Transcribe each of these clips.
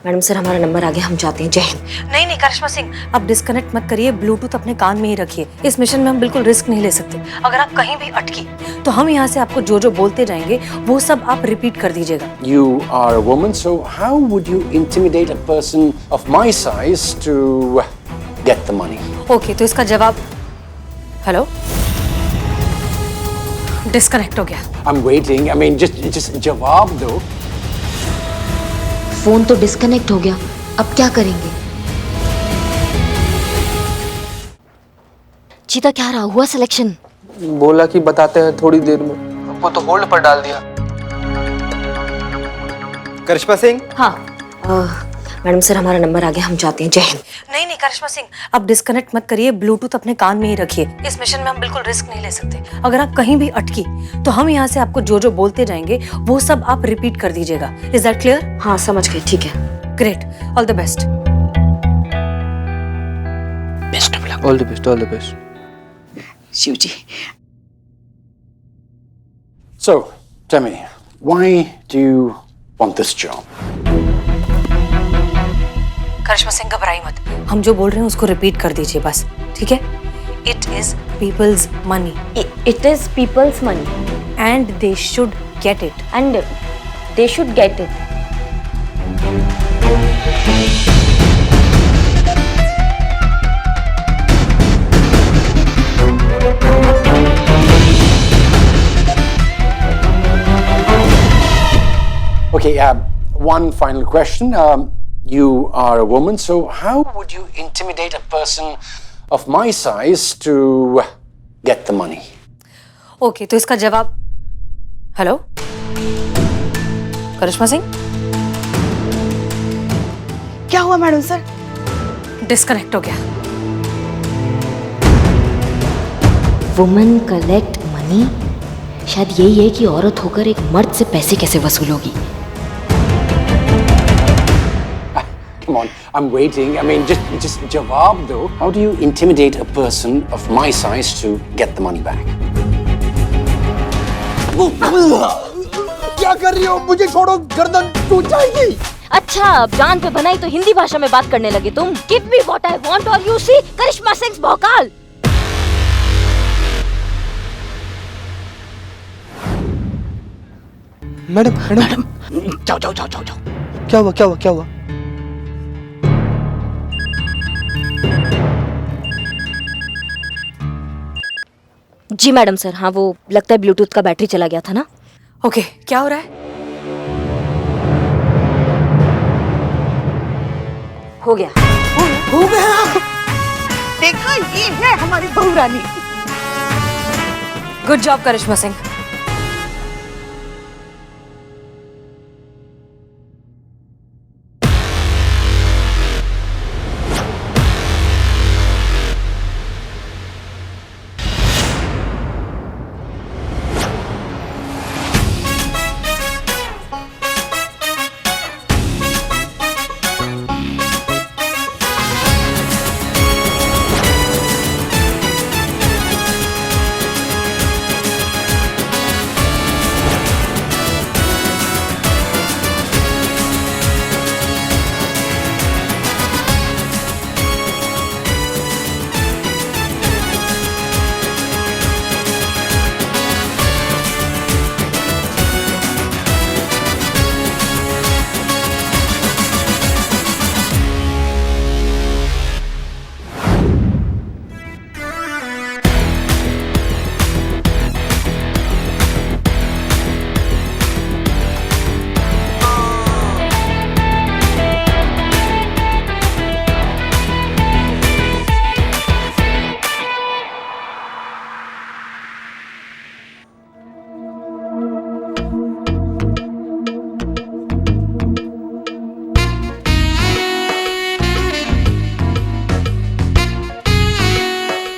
Madam sir हमारा number आ गया, हम चाहते हैं। जय हिंद। नहीं नहीं करिश्मा सिंह, आप डिस्कनेक्ट मत करिए, ब्लूटूथ अपने कान में ही रखिए। इस मिशन में हम बिल्कुल रिस्क नहीं ले सकते। अगर आप कहीं भी अटकी तो हम यहाँ से आपको जो जो बोलते जाएंगे वो सब आप रिपीट कर दीजिएगा। You are a woman, so how would you intimidate a person of my size to get the money? Okay, तो इसका जवाब हेलो, डिस्कनेक्ट हो गया। I'm waiting. I mean, just जवाब दो। फोन तो डिस्कनेक्ट हो गया, अब क्या करेंगे? चीता क्या रहा, हुआ सिलेक्शन? बोला कि बताते हैं थोड़ी देर में, हमको तो होल्ड पर डाल दिया। करिश्मा सिंह। हाँ मैडम सर हमारा नंबर आ गया, हम चाहते हैं। जय हिंद। नहीं नहीं करिश्मा सिंह, आप डिस्कनेक्ट मत करिए, ब्लूटूथ अपने कान में ही रखिए। इस मिशन में हम बिल्कुल रिस्क नहीं ले सकते। अगर आप कहीं भी अटकी तो हम यहाँ से आपको जो जो बोलते जाएंगे वो सब आप रिपीट कर दीजिएगा। Is that clear? हाँ समझ गए, ठीक है। Great, all the best. Best of luck. All the best, all the best. Shiv ji. So, tell me, why do you want this job? Karishma Singh घबराई मत, हम जो बोल रहे हैं उसको रिपीट कर दीजिए बस, ठीक है? It is peoples money it is peoples money and they should get it. And they should get it. Okay, one final question. You are a woman, so how would you intimidate a person of my size to get the money? Okay, तो इसका जवाब hello, करिश्मा सिंह। क्या हुआ madam sir? Disconnect हो गया। Woman collect money, शायद यही है कि औरत होकर एक मर्द से पैसे कैसे वसूलोगी। Come on, I'm waiting. I mean, just जवाब दो. How do you intimidate a person of my size to get the money back? क्या कर रही हो? मुझे छोड़ो, गर्दन टूट जाएगी। अच्छा, अब जान पे बनाई तो हिंदी भाषा में बात करने लगे तुम। Give me what I want और यू सी करिश्मा सिंह भौकाल। मैडम मैडम, जाओ। क्या हुआ क्या हुआ क्या हुआ? जी मैडम सर, हाँ वो लगता है ब्लूटूथ का बैटरी चला गया था ना। ओके, क्या हो रहा है? हो गया। हो गया। देखा, ये है हमारी बहू रानी। Good job Karishma Singh.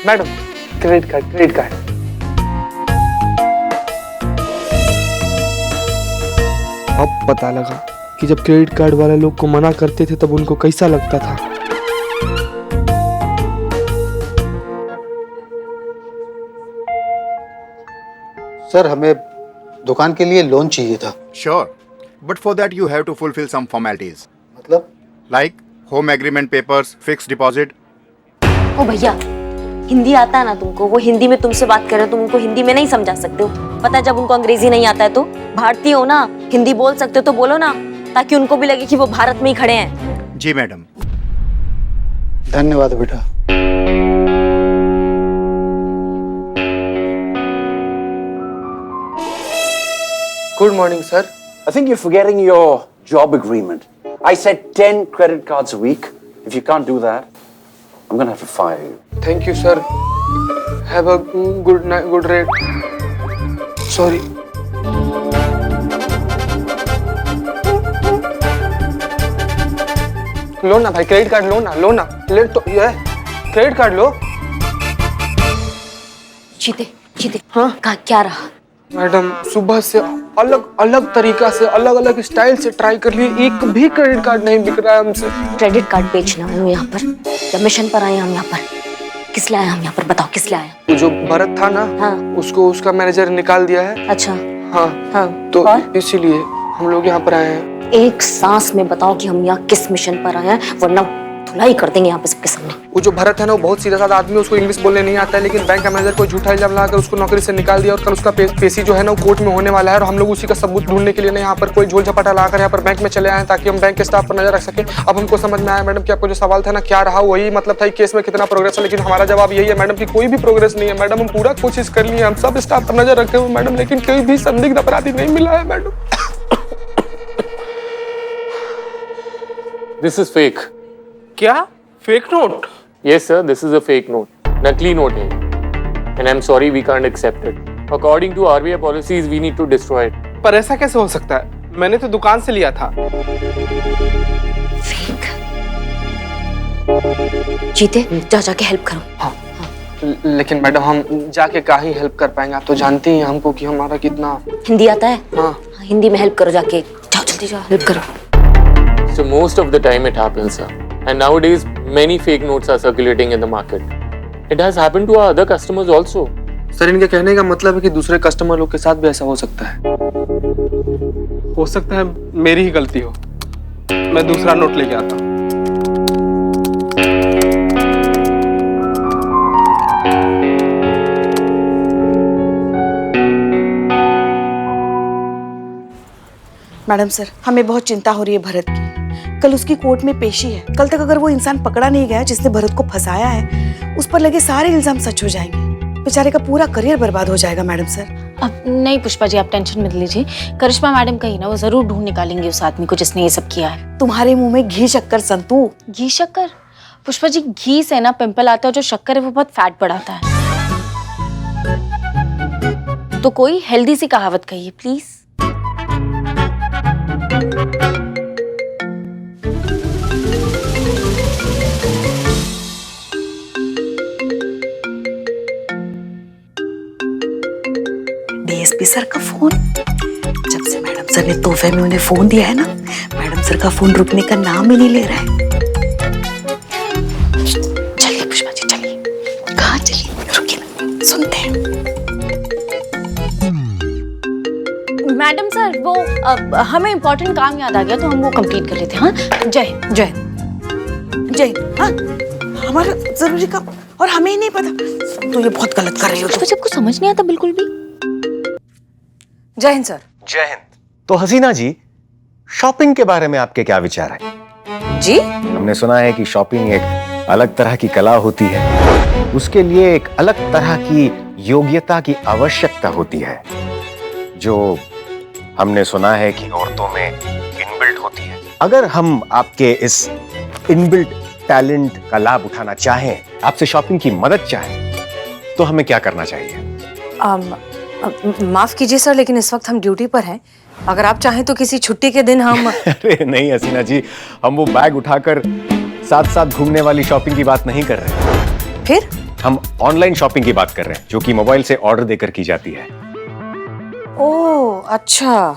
Madam, credit card. अब पता लगा कि जब क्रेडिट कार्ड वाले लोग को मना करते थे तब उनको कैसा लगता था। सर, हमें दुकान के लिए लोन चाहिए था। Sure, but for that you have to fulfill some formalities. मतलब? Like home agreement papers, fix deposit. ओ भैया, हिंदी आता है ना तुमको? वो हिंदी में तुमसे बात कर रहे हो, तुम उनको हिंदी में नहीं समझा सकते हो? पता है जब उनको अंग्रेजी नहीं आता है तो? भारतीय हो ना, हिंदी बोल सकते हो तो बोलो ना, ताकि उनको भी लगे कि वो भारत में ही खड़े हैं। जी मैडम। धन्यवाद बेटा। Good morning sir. I think you're forgetting your job agreement. I said 10 credit cards a week. If you can't do that, I'm gonna have to fire you. Thank you sir. Have a good night, good rate. Sorry. लो ना भाई, credit card लो ना, लो ना, ले तो ये credit card लो। जीते जीते, हाँ? क्या रहा? मैडम सुबह से अलग अलग तरीका से, अलग अलग स्टाइल से ट्राई कर लिए, एक भी क्रेडिट कार्ड नहीं बिक रहा है हमसे। क्रेडिट कार्ड बेचना है यहाँ पर या मिशन पर आए हम यहाँ पर? किस लिए आए हम यहाँ पर, बताओ किस लिए आए? जो भरत था ना, हाँ। उसको उसका मैनेजर निकाल दिया है। अच्छा। हाँ हाँ, तो और? इसीलिए हम लोग यहाँ पर आए हैं। एक सांस में बताओ कि हम यहाँ किस मिशन पर आए हैं, वरना धुलाई कर देंगे यहाँ पे सबके सामने। वो जो भरत है ना, वो बहुत सीधा साधा आदमी है, उसको इंग्लिश बोलने नहीं आता है, लेकिन बैंक का मैनेजर को झूठा इल्जाम लगाकर उसको नौकरी से निकाल दिया, और कल उसका पेशी जो है ना, वो कोर्ट में होने वाला है, और हम लोग उसी का सबूत ढूंढने के लिए ना यहाँ पर कोई झोल झपाटा लगाकर यहाँ पर बैंक में चले आए हैं, ताकि हम बैंक के स्टाफ पर नजर रख सके। अब हमको समझ में आया मैडम कि आपको जो सवाल था ना क्या रहा, वही मतलब था केस में कितना प्रोग्रेस है, लेकिन हमारा जवाब यही है मैडम कि कोई भी प्रोग्रेस नहीं है मैडम। हम पूरा कोशिश कर लिए, हम सब स्टाफ पर नजर रखे हुए मैडम, लेकिन कोई भी संदिग्ध अपराधी नहीं मिला है मैडम। This is fake. क्या fake note? Yes, sir. This is a fake note. नकली नोट है. And I'm sorry, we can't accept it. According to RBI policies, we need to destroy it. पर ऐसा कैसे हो सकता है? मैंने तो दुकान से लिया था। फेक। जीते, जाके हेल्प करो। हाँ। लेकिन मैडम हम जाके क्या ही हेल्प कर पाएंगे? आप तो जानती हैं हमको कि हमारा कितना। हिंदी आता है? हाँ। हिंदी में हेल्प करो, जाके जाओ, जल्दी जाओ, हेल्प करो। So most of the time it happens, sir. And nowadays, many fake notes are circulating in the market. It has happened to our other customers also. Sir इनके कहने का मतलब है कि दूसरे कस्टमर लोग के साथ भी ऐसा हो सकता है। हो सकता है मेरी ही गलती हो, मैं दूसरा नोट लेके आता हूँ। मैडम सर, हमें बहुत चिंता हो रही है भरत की। कल उसकी कोर्ट में पेशी है। कल तक अगर वो इंसान पकड़ा नहीं गया जिसने भरत को फंसाया है, उस पर लगे सारे इल्जाम सच हो जाएंगे। बेचारे का पूरा करियर बर्बाद हो जाएगा मैडम सर। अब नहीं पुष्पा जी, आप टेंशन मत लीजिए। करिश्मा मैडम कहीं ना, वो जरूर ढूंढ निकालेंगे उस आदमी को जिसने ये सब किया है। तुम्हारे मुंह में घी शक्कर संतू। घी शक्कर? पुष्पा जी, घी से ना पिंपल आता है, जो शक्कर है वो बहुत फैट बढ़ाता है। तो कोई हेल्दी सी कहावत कहिए प्लीज। डीएसपी सर का फोन। जब से मैडम सर ने तोहफे में उन्हें फोन दिया है ना, मैडम सर का फोन रुकने का नाम ही नहीं ले रहा है। चलिए पुष्पा जी, चलिए। कहाँ चलिए? रुकिए ना, सुनते हैं। मैडम सर, वो हमें इम्पोर्टेंट काम याद आ गया, तो हम वो कंप्लीट कर लेते हैं। हाँ, जय जय जय। हाँ, हमारा जरूरी काम और हमें ही नहीं पता। तो ये बहुत गलत कर रही हो। तो सबको समझ नहीं आता बिल्कुल भी। जय हिंद सर। जय हिंद। तो हसीना जी, शॉपिंग के बारे में आपके क्या विचार है? जी, हमने सुना है कि शॉपिंग एक अलग तरह की कला होती है, उसके लिए एक अलग तरह की योग्यता की आवश्यकता होती है, जो हमने सुना है कि औरतों में इनबिल्ट होती है। अगर हम आपके इस इनबिल्ट टैलेंट का लाभ उठाना चाहें, आपसे शॉपिंग की मदद चाहें, तो हमें क्या करना चाहिए? माफ कीजिए सर, लेकिन इस वक्त हम ड्यूटी पर हैं। अगर आप चाहें तो किसी छुट्टी के दिन हम अरे नहीं हसीना जी, हम वो बैग उठाकर साथ साथ घूमने वाली शॉपिंग की बात नहीं कर रहे। फिर हम ऑनलाइन शॉपिंग की बात कर रहे हैं, जो कि मोबाइल से ऑर्डर देकर की जाती है। ओह अच्छा।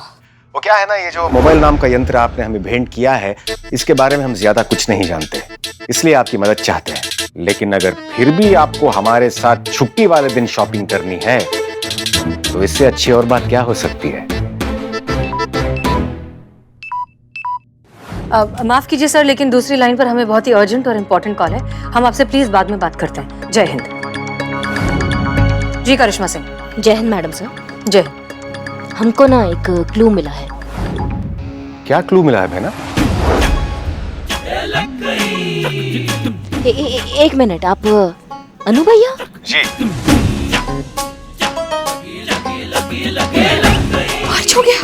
वो क्या है ना, ये जो मोबाइल नाम का यंत्र आपने हमें भेंट किया है, इसके बारे में हम ज्यादा कुछ नहीं जानते, इसलिए आपकी मदद चाहते हैं। लेकिन अगर फिर भी आपको हमारे साथ छुट्टी वाले दिन शॉपिंग करनी है, तो इससे अच्छी और बात क्या हो सकती है? माफ कीजिए सर, लेकिन दूसरी लाइन पर हमें बहुत ही अर्जेंट और इम्पोर्टेंट कॉल है। हम आपसे प्लीज बाद में बात करते हैं। जय हिंद। जी करिश्मा सिंह। जय हिंद मैडम सर। जय। हमको ना एक क्लू मिला है। क्या क्लू मिला है बहना? एक मिनट, आप अनु भैया? जी। मार्च हो गया।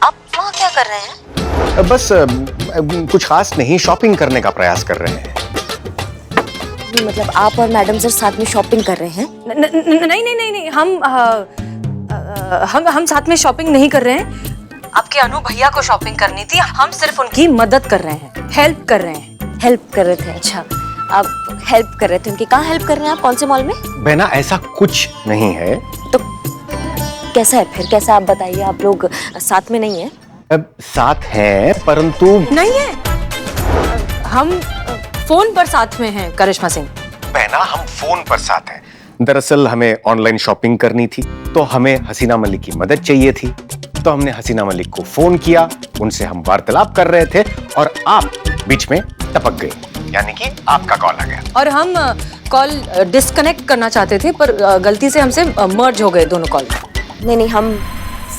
आप वहाँ क्या कर रहे हैं? बस कुछ खास नहीं, शॉपिंग करने का प्रयास कर रहे हैं। मतलब आप और मैडम सर साथ में शॉपिंग कर रहे हैं? नहीं नहीं नहीं नहीं, हम साथ में शॉपिंग नहीं कर रहे हैं। आपके अनु भैया को शॉपिंग करनी थी, हम सिर्फ उनकी मदद कर रहे हैं, हेल्प कर रहे हैं। हेल्प कर रहे थे? अच्छा, आप हेल्प कर रहे थे उनकी। कहाँ हेल्प कर रहे हैं आप? कौन से मॉल में? बहना ऐसा कुछ नहीं है। तो कैसा है फिर? कैसा, आप बताइए। आप लोग साथ में नहीं है? अब साथ हैं परंतु नहीं है, हम फोन पर साथ में हैं करिश्मा सिंह। बहना हम फोन पर साथ हैं। दरअसल हमें ऑनलाइन शॉपिंग करनी थी, तो हमें हसीना मलिक की मदद चाहिए थी, तो हमने हसीना मलिक को फोन किया, उनसे हम वार्तालाप कर रहे थे और आप बीच में टपक गए, यानी कि आपका कॉल आ गया। और हम कॉल डिस्कनेक्ट करना चाहते थे, पर गलती से हमसे मर्ज हो गए दोनों कॉल। नहीं नहीं, हम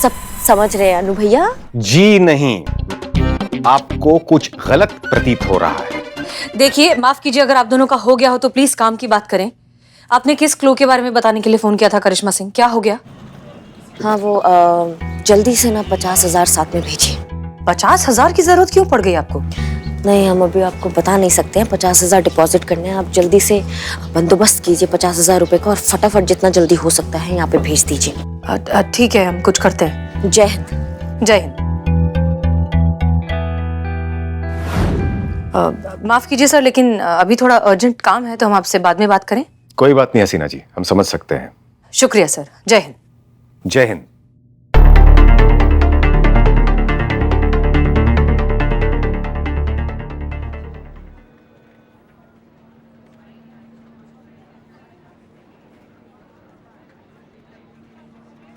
सब समझ रहे हैं अनु भैया। जी नहीं, आपको कुछ गलत प्रतीत हो रहा है। देखिए, माफ कीजिए, अगर आप दोनों का हो गया हो तो प्लीज काम की बात करें। आपने किस क्लू के बारे में बताने के लिए फोन किया था करिश्मा सिंह? क्या हो गया? हाँ, वो जल्दी से ना 50,000 साथ में भेजिए। 50,000 की जरूरत क्यों पड़ गई आपको? नहीं, हम अभी आपको बता नहीं सकते हैं। 50,000 डिपॉजिट करने हैं। आप जल्दी से बंदोबस्त कीजिए 50,000 रुपए का और फटाफट जितना जल्दी हो सकता है यहाँ पे भेज दीजिए। ठीक है, हम कुछ करते हैं। जय हिंद। जय हिंद। माफ कीजिए सर, लेकिन अभी थोड़ा अर्जेंट काम है, तो हम आपसे बाद में बात करें। कोई बात नहीं हसीना जी, हम समझ सकते हैं। शुक्रिया सर। जय हिंद। जय हिंद।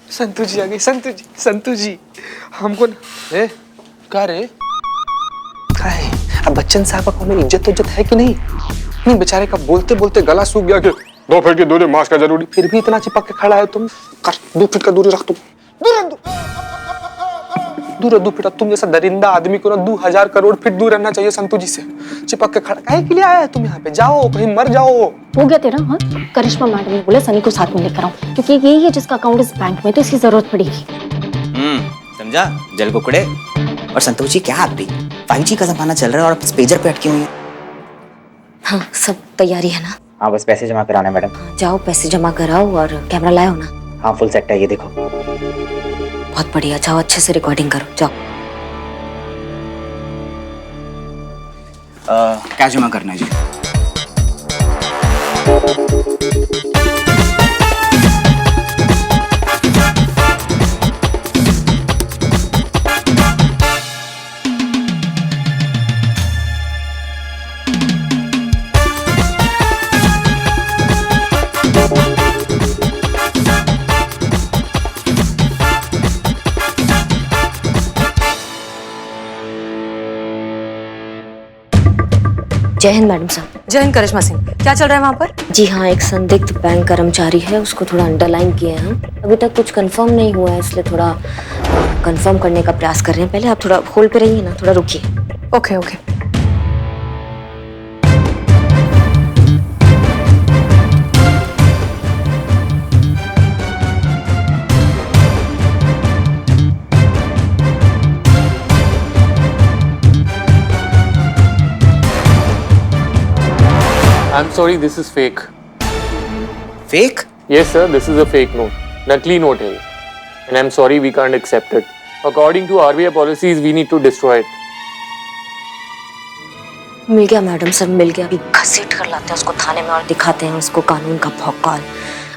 संतू जी आ गई। संतू जी हमको ए का रे का है? अब बच्चन साहब का हमें इज्जत है कि नहीं? नहीं, बेचारे का बोलते बोलते गला सूख गया कि 2 फीट की दूरी मास्क का जरूरी, फिर भी इतना चिपक के खड़ा है तुम। कर 2 फीट का दूरी रख तुम। दूर 2 फीट। तुम जैसा दरिंदा आदमी को ना 2000 करोड़ फीट दूर रहना चाहिए संतू जी से। चिपक के खड़ा काहे के लिए आया है तुम यहाँ पे? जाओ, कहीं मर जाओ। हो गया तेरा? हाँ, करिश्मा मैडम ने बोला सनी को साथ में लेकर आओ, क्योंकि यही है जिसका अकाउंट इस बैंक में, तो इसकी जरूरत पड़ेगी। समझा? जल कुकड़े। और संतोष जी, क्या आप भी 5G का जमाना चल रहा है और आप पेजर पे अटकी हुई हैं। हाँ, सब तैयारी है ना? हाँ, बस पैसे जमा कराना है मैडम। जाओ, पैसे जमा कराओ और कैमरा लाओ ना। हाँ, फुल सेट है, ये देखो। बहुत बढ़िया, जाओ अच्छे से रिकॉर्डिंग करो, जाओ। क्या जमा करना है जी? जय हिंद मैडम साहब। जय हिंद करिश्मा सिंह। क्या चल रहा है वहाँ पर? जी हाँ, एक संदिग्ध बैंक कर्मचारी है, उसको थोड़ा अंडरलाइन किए हैं हम। अभी तक कुछ कंफर्म नहीं हुआ है, इसलिए थोड़ा कंफर्म करने का प्रयास कर रहे हैं। पहले आप थोड़ा होल्ड पे रहिए ना, थोड़ा रुकिए। Okay okay. I'm sorry, this is fake. Fake? Yes, sir, this is a fake note. Nakli note है, and I'm sorry we can't accept it. According to RBI policies, we need to destroy it. मिल गया madam sir, मिल गया। अभी घसीट कर लाते हैं उसको थाने में और दिखाते हैं उसको कानून का भौकाल।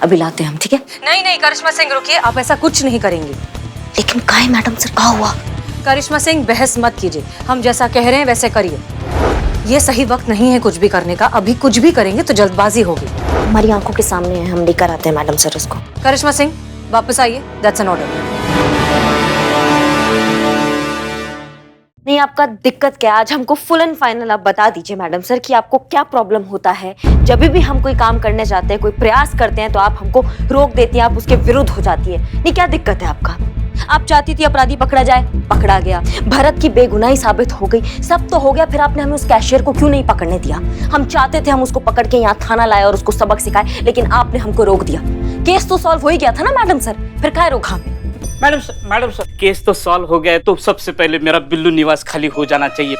अभी लाते हैं हम, ठीक है? नहीं नहीं करिश्मा सिंह, रुकिए, आप ऐसा कुछ नहीं करेंगे। लेकिन काहे मैडम सर, क्या हुआ? करिश्मा सिंह, बहस मत कीजिए, हम जैसा कह रहे हैं वैसे करिए। ये सही वक्त नहीं है कुछ भी करने का, अभी कुछ भी करेंगे तो जल्दबाजी होगी। हमारी आंखों के सामने है, हम लेकर आते हैं मैडम सर उसको। करिश्मा सिंह, वापस आइए, दैट्स एन ऑर्डर। नहीं, आपका दिक्कत क्या है? आज हमको फुल एंड फाइनल आप बता दीजिए मैडम सर कि आपको क्या प्रॉब्लम होता है। जब भी हम कोई काम करने जाते हैं, कोई प्रयास करते हैं, तो आप हमको रोक देती हैं, आप उसके विरुद्ध हो जाती है। नहीं, क्या दिक्कत है आपका? आप चाहती थी अपराधी पकड़ा जाए, पकड़ा गया। भरत की बेगुनाही साबित हो गई, सब तो हो गया, फिर आपने हमें उस कैशियर को क्यों नहीं पकड़ने दिया? हम चाहते थे हम उसको पकड़ के यहाँ थाना लाए और उसको सबक सिखाए, लेकिन आपने हमको रोक दिया। केस तो सॉल्व हो ही गया था ना मैडम सर, फिर काहे रोका हमें? मैडम सर, केस तो सॉल्व हो गया है, तो सबसे पहले मेरा बिल्लू निवास खाली हो जाना चाहिए।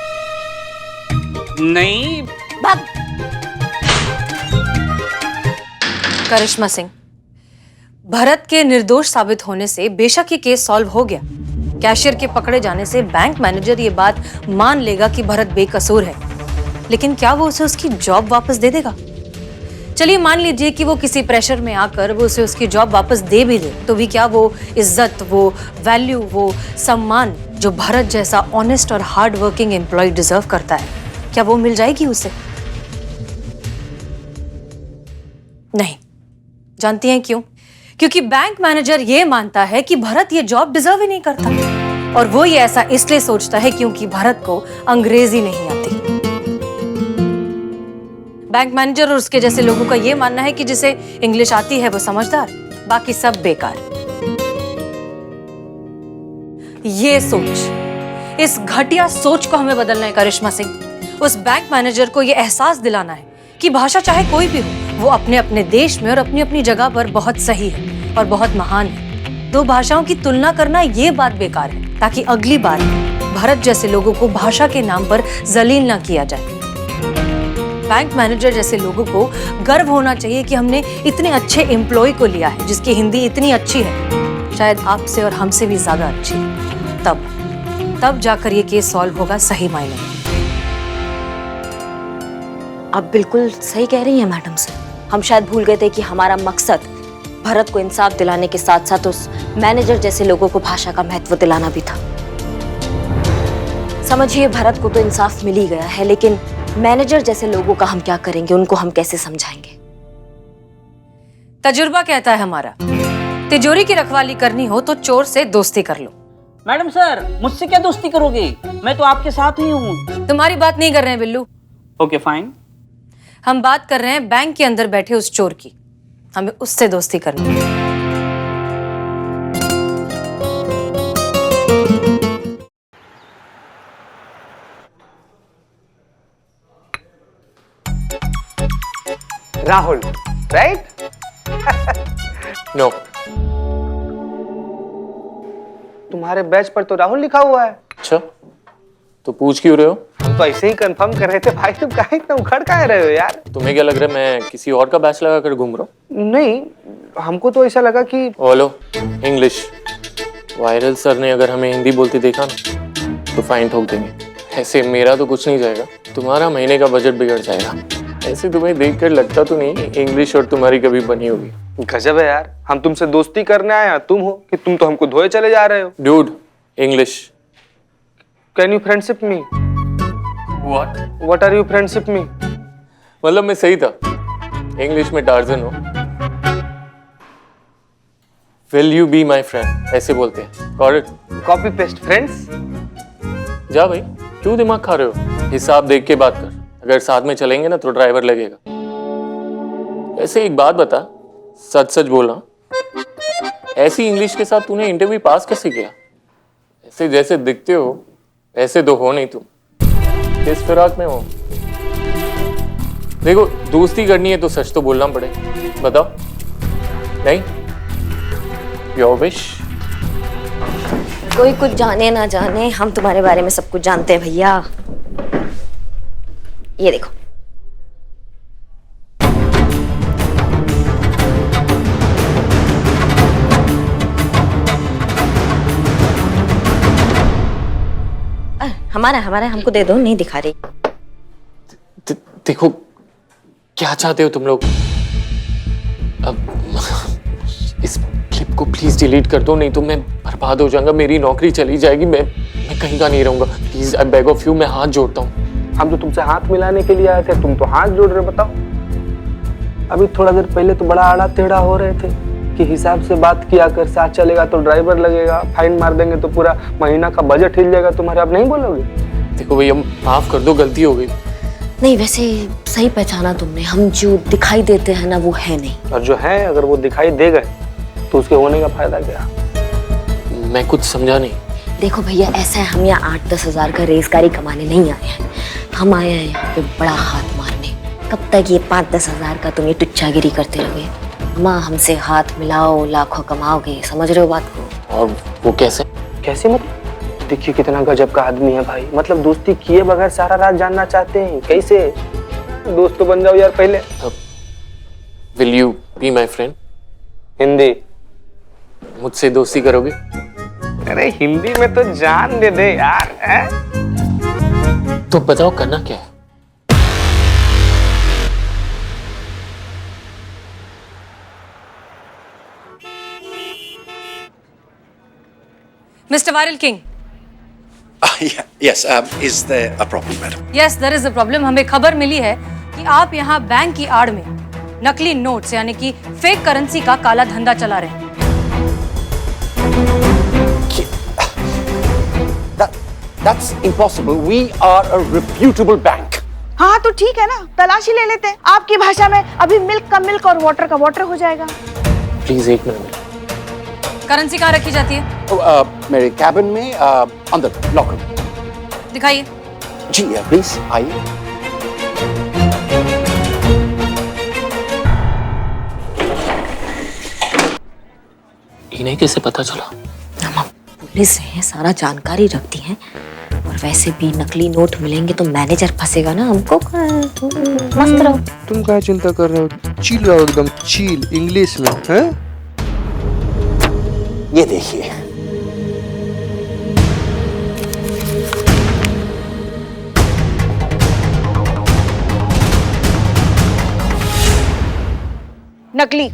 नहीं भाग। करिश्मा सिंह, भरत के निर्दोष साबित होने से बेशक ये केस सॉल्व हो गया। कैशियर के पकड़े जाने से बैंक मैनेजर ये बात मान लेगा कि भरत बेकसूर है, लेकिन क्या वो उसे उसकी जॉब वापस दे देगा? चलिए मान लीजिए कि वो किसी प्रेशर में आकर वो उसे उसकी जॉब वापस दे भी दे, तो भी क्या वो इज्जत, वो वैल्यू, वो सम्मान जो भरत जैसा ऑनेस्ट और हार्ड वर्किंग एम्प्लॉय डिजर्व करता है, क्या वो मिल जाएगी उसे? नहीं। जानती हैं क्यों? क्योंकि बैंक मैनेजर ये मानता है कि भरत ये जॉब डिजर्व ही नहीं करता, और वो ये ऐसा इसलिए सोचता है क्योंकि भरत को अंग्रेजी नहीं आती। बैंक मैनेजर और उसके जैसे लोगों का ये मानना है कि जिसे इंग्लिश आती है वो समझदार, बाकी सब बेकार। ये सोच, इस घटिया सोच को हमें बदलना है करिश्मा सिंह। उस बैंक मैनेजर को ये एहसास दिलाना है कि भाषा चाहे कोई भी हो, वो अपने अपने देश में और अपनी अपनी जगह पर बहुत सही है और बहुत महान है। दो भाषाओं की तुलना करना ये बात बेकार है, ताकि अगली बार भरत जैसे लोगों को भाषा के नाम पर जलील ना किया जाए। बैंक मैनेजर जैसे लोगों को गर्व होना चाहिए कि हमने इतने अच्छे एम्प्लॉय को लिया है जिसकी हिंदी इतनी अच्छी है, शायद आपसे और हमसे भी ज्यादा अच्छी। तब जाकर ये केस सॉल्व होगा सही मायने में। आप बिल्कुल सही कह रही हैं मैडम सर। हम शायद भूल गए थे कि हमारा मकसद भरत को इंसाफ दिलाने के साथ साथ उस मैनेजर जैसे लोगों को भाषा का महत्व दिलाना भी था। समझिए, भरत को तो इंसाफ मिल ही गया है, लेकिन मैनेजर जैसे लोगों का हम क्या करेंगे? उनको हम कैसे समझाएंगे? तजुर्बा कहता है हमारा, तिजोरी की रखवाली करनी हो तो चोर से दोस्ती कर लो। मैडम सर, मुझसे क्या दोस्ती करोगे? मैं तो आपके साथ ही हूँ। तुम्हारी बात नहीं कर रहे हैं बिल्लू। Okay fine. हम बात कर रहे हैं बैंक के अंदर बैठे उस चोर की। हमें उससे दोस्ती करनी है। राहुल, राइट? नो। तुम्हारे बैच पर तो राहुल लिखा हुआ है। अच्छा, तो पूछ क्यों रहे हो? हम तो ऐसे ही कंफर्म कर रहे थे भाई, तुम काहे इतना उखड़ काहे रहे हो यार? तुम्हें क्या लग रहा है मैं किसी और का बैच लगा कर घूम रहा हूँ? नहीं, हमको तो ऐसा लगा कि हेलो, इंग्लिश। वायरल सर ने अगर हमें हिंदी बोलती देखा ना तो फाइन ठोक देंगे। ऐसे मेरा तो कुछ नहीं जाएगा, तुम्हारा महीने का बजट बिगड़ जाएगा। ऐसे तुम्हें देखकर लगता तो नहीं इंग्लिश और तुम्हारी कभी बनी होगी। गजब है यार, हम तुमसे दोस्ती करने आए, तुम हो कि तुम तो हमको धोए चले जा रहे हो। Dude, English. Can you friendship me? What are you friendship me? मतलब मैं सही था, इंग्लिश में टार्जन हो। Will you be my friend, ऐसे बोलते हैं। Copy paste friends. जा भाई, क्यों दिमाग खा रहे हो? हिसाब देख के बात कर, अगर साथ में चलेंगे ना तो ड्राइवर लगेगा। ऐसे एक बात बता, सच सच बोलना, ऐसी इंग्लिश के साथ तूने इंटरव्यू पास कैसे किया? ऐसे जैसे दिखते हो ऐसे तो हो नहीं तुम। किस फिराक में हो? देखो, दोस्ती करनी है तो सच तो बोलना पड़े। बताओ। नहीं? Your wish. कोई कुछ जाने ना जाने, हम तुम्हारे बारे में सब कुछ जानते हैं भैया। ये देखो। हमारा हमको दे दो, नहीं दिखा रही। देखो, क्या चाहते हो तुम लोग? अब इस क्लिप को प्लीज डिलीट कर दो, नहीं तो मैं बर्बाद हो जाऊंगा, मेरी नौकरी चली जाएगी, मैं कहीं का नहीं रहूंगा। Please, I beg of you, मैं हाथ जोड़ता हूँ। हम तो तुमसे हाथ मिलाने के लिए आए थे, तुम तो हाथ जोड़ रहे। बताओ, अभी थोड़ा देर पहले तो बड़ा आड़ा टेढ़ा हो रहे थे। कि हिसाब से बात किया कर, साथ चलेगा तो ड्राइवर लगेगा, फाइन मार देंगे तो पूरा महीना का बजट हिल जाएगा तुम्हारे। आप नहीं बोलोगे? देखो भैया माफ कर दो, गलती हो गई। नहीं, वैसे सही पहचाना तुमने, हम जो दिखाई देते हैं ना वो है नहीं। और जो है अगर वो दिखाई दे गए तो उसके होने का फायदा क्या? मैं कुछ समझा नहीं। देखो भैया, ऐसा है, हम यहाँ 8-10 हजार का रेज़गारी कमाने नहीं आए हैं, हम आए हैं यहाँ पे बड़ा हाथ मारने। कब तक ये 5-10 हजार का तुम ये टुच्चागिरी करते रहोगे? माँ, हमसे हाथ मिलाओ, लाखों कमाओगे, समझ रहे हो बात को? और वो कैसे? कैसे मतलब? देखिए कितना गजब का आदमी है भाई, मतलब दोस्ती किए बगैर सारा राज जानना चाहते हैं। कैसे? दोस्त तो बन जाओ यार पहले। Will you be my friend? Hindi? मुझसे दोस्ती करोगे? अरे हिंदी में तो जान दे दे यार। तो बताओ करना क्या है? Mister viral king. Yes, is there a problem, madam? Yes, there is a problem. हमें खबर मिली है कि आप यहाँ बैंक की आड़ में नकली नोट्स यानी कि फेक करेंसी का काला धंधा चला रहे हैं। That's impossible. We are a reputable bank. हाँ तो ठीक है ना, तलाशी ले लेते हैं। आपकी भाषा में अभी मिल्क का मिल्क और वाटर का वाटर हो जाएगा। प्लीज एक मिनट। करेंसी कहाँ रखी जाती है? मेरे कैबिन में, अंदर लॉकर। दिखाइए। जी प्लीज आइए। इन्हें कैसे पता चला? हम पुलिस है, सारा जानकारी रखती हैं, और वैसे भी नकली नोट मिलेंगे तो मैनेजर फंसेगा ना, हमको मस्त रहो। तुम क्या चिंता कर रहे हो? चिल रहो एकदम, चिल इंग्लिश में है। ये देखिए, नकली,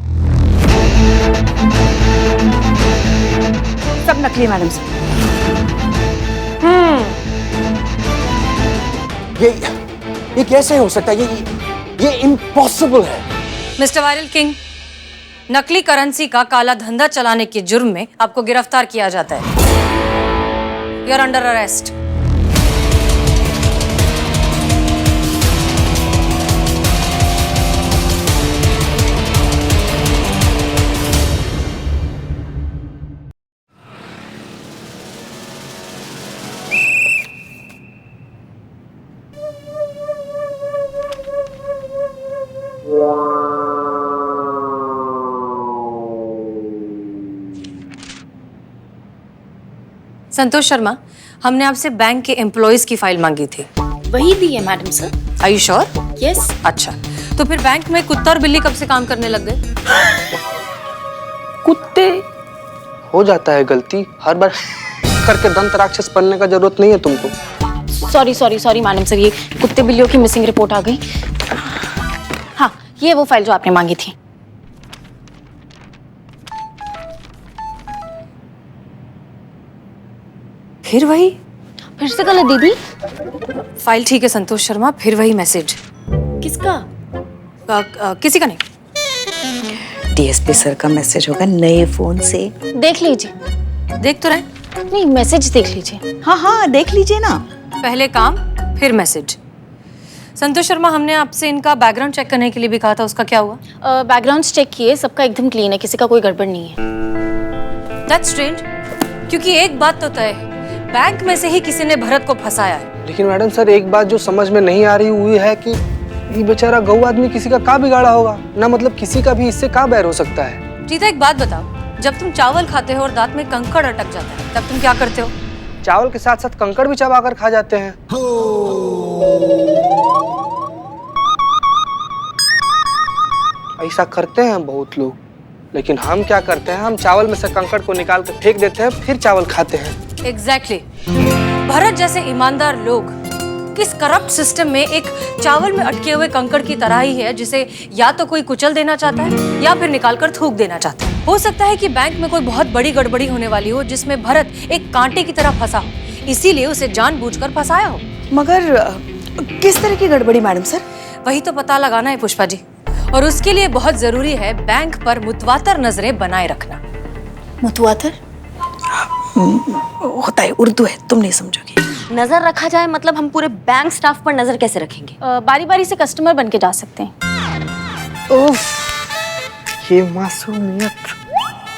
सब नकली मैडम साहब। ये कैसे हो सकता है? ये इम्पॉसिबल है। मिस्टर वायरल किंग, नकली करेंसी का काला धंधा चलाने के जुर्म में आपको गिरफ्तार किया जाता है। You are under arrest. Santosh Sharma, हमने आपसे बैंक के एम्प्लॉयज की फाइल मांगी थी। वही दी है madam sir. Are you sure? Yes. अच्छा, तो फिर बैंक में कुत्ता और बिल्ली कब से काम करने लग गए? कुत्ते? हो जाता है गलती, हर बार करके दंत राक्षस बनने का जरूरत नहीं है तुमको। सॉरी मैडम सर, ये कुत्ते बिल्लियों की मिसिंग रिपोर्ट आ गई। हाँ, ये वो फाइल जो आपने मांगी थी। फिर वही? फिर से गलत दीदी? फाइल ठीक है संतोष शर्मा, फिर वही मैसेज। किसका? किसी का नहीं। डीएसपी सर का मैसेज होगा नए फोन से। देख लीजिए। देख तो रहे? नहीं, मैसेज देख लीजिए। हाँ देख लीजिए ना। पहले काम फिर मैसेज। संतोष शर्मा, हमने आपसे इनका बैकग्राउंड चेक करने के लिए भी कहा था, उसका क्या हुआ? बैकग्राउंड चेक किए, सबका एकदम क्लीन है, किसी का कोई गड़बड़ नहीं है। दैट्स स्ट्रेंज, क्योंकि एक बात तो तय है, बैंक में से ही किसी ने भरत को फंसाया है। लेकिन मैडम सर, एक बात जो समझ में नहीं आ रही हुई है कि ये बेचारा गऊ आदमी किसी का क्या बिगाड़ा होगा ना, मतलब किसी का भी इससे क्या बैर हो सकता है? जीता, एक बात बताओ, जब तुम चावल खाते हो और दांत में कंकड़ अटक जाता है तब तुम क्या करते हो? चावल के साथ साथ कंकड़ भी चबा कर खा जाते हैं। ऐसा करते हैं बहुत लोग, लेकिन हम क्या करते हैं, हम चावल में से कंकड़ को निकाल कर फेंक देते हैं, फिर चावल खाते हैं। एग्जैक्टली। भरत जैसे ईमानदार लोग किस करप्ट सिस्टम में एक चावल में अटके हुए कंकड़ की तरह ही है, जिसे या तो कोई कुचल देना चाहता है या फिर निकाल कर थूक देना चाहता है। हो सकता है कि बैंक में कोई बहुत बड़ी गड़बड़ी होने वाली हो, जिसमें भरत एक कांटे की तरह फंसा हो, इसीलिए उसे जानबूझकर फंसाया हो। मगर किस तरह की गड़बड़ी मैडम सर? वही तो पता लगाना है पुष्पा जी, और उसके लिए बहुत जरूरी है बैंक पर मुतवातर नजरें बनाए रखना। मुतवातर होता है, उर्दू है, तुम नहीं समझोगे। नजर रखा जाए मतलब हम पूरे बैंक स्टाफ पर नजर कैसे रखेंगे? बारी बारी से कस्टमर बन के जा सकते हैं। उफ, ये मासूमियत।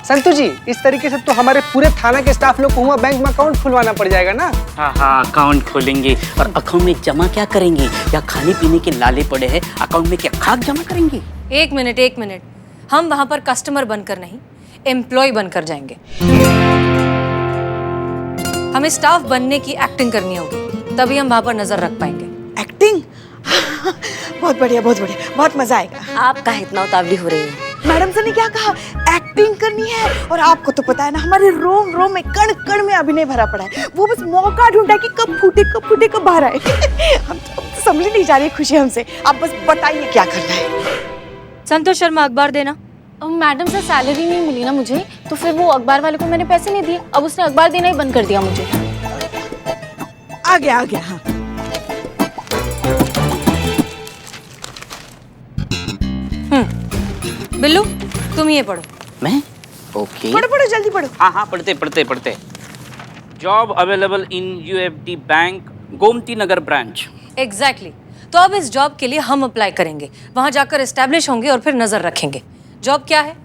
संतु जी, इस तरीके से तो हमारे पूरे थाना के स्टाफ लोग को हुआ बैंक में अकाउंट खुलवाना पड़ जाएगा ना। हाँ हाँ, अकाउंट खोलेंगे और अकाउंट में जमा क्या करेंगे? या खाने पीने के लाले पड़े हैं, अकाउंट में क्या खाक जमा करेंगे? एक मिनट, हम वहां पर कस्टमर बनकर नहीं, एम्प्लॉय बनकर जाएंगे। हमें स्टाफ बनने की एक्टिंग करनी होगी, तभी हम वहां पर नजर रख पाएंगे। एक्टिंग? बहुत बढ़िया, बहुत बढ़िया, बहुत मजा आएगा। आप काहे इतना उतावली हो रही है? मैडम सर ने क्या कहा? एक्टिंग करनी है। और आपको तो पता है ना, हमारे रोम रोम में, कण कण में अभिनय भरा पड़ा है। वो बस मौका ढूंढा है कि कब फूटे कब बाहर आए। हम तो समझ नहीं जा रही खुशी हमसे। आप बस बताइए क्या करना है। संतोष शर्मा, अखबार देना। मैडम सर, सैलरी नहीं मिली ना मुझे, तो फिर वो अखबार वाले को मैंने पैसे नहीं दिए। अब उसने अखबार देना ही बंद कर दिया मुझे। आ गया हाँ। बिल्लू, तुम ये पढ़ो। मैं? ओके। पढ़ो जल्दी पढ़ो। हाँ हाँ, पढ़ते। Job available in UFD bank, Gomti Nagar branch. Exactly. तो अब इस जॉब के लिए हम अप्लाई करेंगे, वहां जाकर एस्टेब्लिश होंगे और फिर नजर रखेंगे। जॉब क्या है?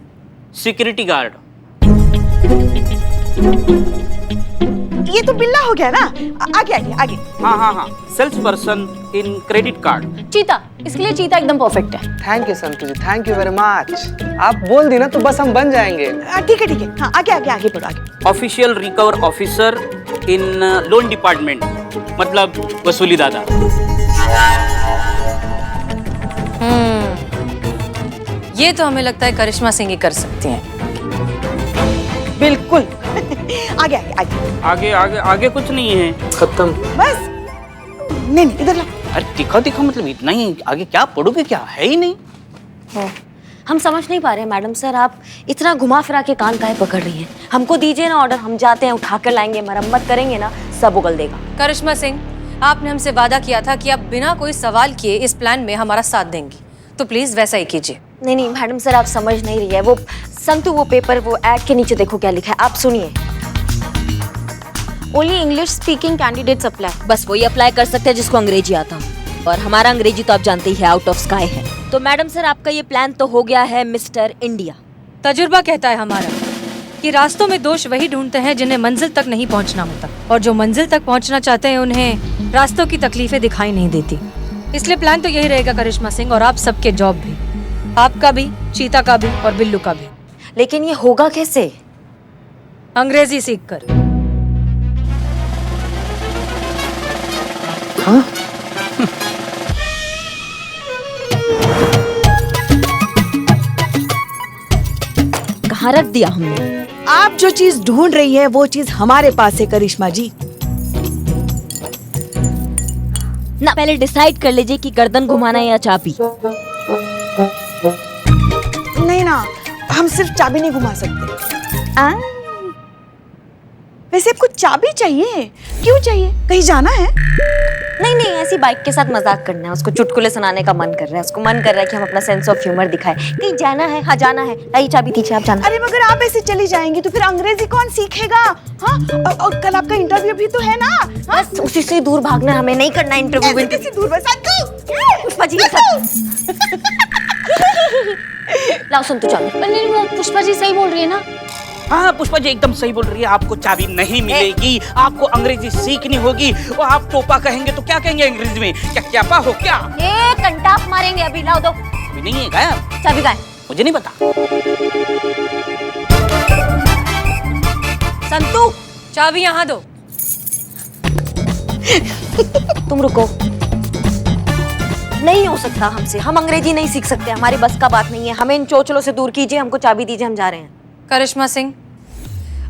Security guard. ये तो बिल्ला हो गया ना। आगे। हाँ, sales person in credit card. चीता, इसके लिए चीता एकदम परफेक्ट है। Thank you Santu ji, thank you very much. आप बोल दी ना तो बस हम बन जाएंगे। ठीक है। हाँ, आगे पढ़ो आगे। Official recover officer in loan department, मतलब वसूली दादा। ये तो हमें लगता है करिश्मा सिंह ही कर सकती हैं। बिल्कुल। आगे कुछ नहीं है। खत्म। बस नहीं इधर ला। अरे दिखा मतलब इतना ही, आगे क्या पढ़ोगे? क्या है ही नहीं। हम समझ नहीं पा रहे हैं मैडम सर, आप इतना घुमा फिरा के कान काहे पकड़ रही हैं? हमको दीजिए ना ऑर्डर, हम जाते हैं, उठा कर लाएंगे, मरम्मत करेंगे ना, सब उगल देगा। करिश्मा सिंह, आपने हमसे वादा किया था कि आप बिना कोई सवाल किए इस प्लान में हमारा साथ देंगी, तो प्लीज वैसा ही कीजिए। नहीं मैडम सर, आप समझ नहीं रही है। वो संतु, वो पेपर, वो ऐड के नीचे देखो क्या लिखा है, आप सुनिए। Only English speaking candidates apply. बस वही अप्लाई कर सकते हैं जिसको अंग्रेजी आता हो, और हमारा अंग्रेजी तो आप जानते ही है, आउट ऑफ स्काई है। तो मैडम सर, आपका ये प्लान तो हो गया है मिस्टर इंडिया। तजुर्बा कहता है हमारा कि रास्तों में दोष वही ढूंढते हैं जिन्हें मंजिल तक नहीं पहुंचना होता, और जो मंजिल तक पहुंचना चाहते हैं उन्हें रास्तों की तकलीफें दिखाई नहीं देती। इसलिए प्लान तो यही रहेगा करिश्मा सिंह, और आप सबके जॉब भी, आपका भी, चीता का भी और बिल्लू का भी। लेकिन ये होगा कैसे? अंग्रेजी सीखकर। हाँ? कहाँ रख दिया हमने? आप जो चीज ढूंढ रही है वो चीज हमारे पास है करिश्मा जी। ना पहले डिसाइड कर लीजिए कि गर्दन घुमाना है या चाबी। नहीं ना, हम सिर्फ चाबी नहीं घुमा सकते। वैसे आपको चाबी चाहिए? क्यों चाहिए? कहीं जाना है? नहीं, ऐसी बाइक के साथ मजाक करना है। उसको चुटकुले सुनाने का मन कर रहा है, उसको मन कर रहा है कि हम अपना सेंस ऑफ ह्यूमर दिखाएं। कहीं जाना है? हाँ जाना है। लाइए चाबी दीजिए, आप जाना। अरे मगर आप ऐसे चली जाएंगी तो फिर अंग्रेजी कौन सीखेगा? हाँ, और कल आपका इंटरव्यू भी तो है ना। हाँ? बस उसी से दूर भागना, हमें नहीं करना इंटरव्यू। कैसे दूर? बस पुष्पा जी लाओ सुन, तू चलो। नहीं, वो पुष्पा जी सही बोल रही है ना। हाँ, पुष्पा जी एकदम सही बोल रही है। आपको चाबी नहीं मिलेगी, आपको अंग्रेजी सीखनी होगी। वो आप टोपा कहेंगे तो क्या कहेंगे अंग्रेजी में? क्या क्यापा हो क्या? कंटाप मारेंगे। अभी लाओ दो। अभी नहीं है गायब? चाबी गायब। मुझे नहीं पता। संतु, चाबी यहाँ दो। तुम रुको, नहीं हो सकता हमसे, हम अंग्रेजी नहीं सीख सकते, हमारी बस का बात नहीं है। हमें इन चोचलों से दूर कीजिए, हमको चाबी दीजिए, हम जा रहे हैं। करिश्मा सिंह,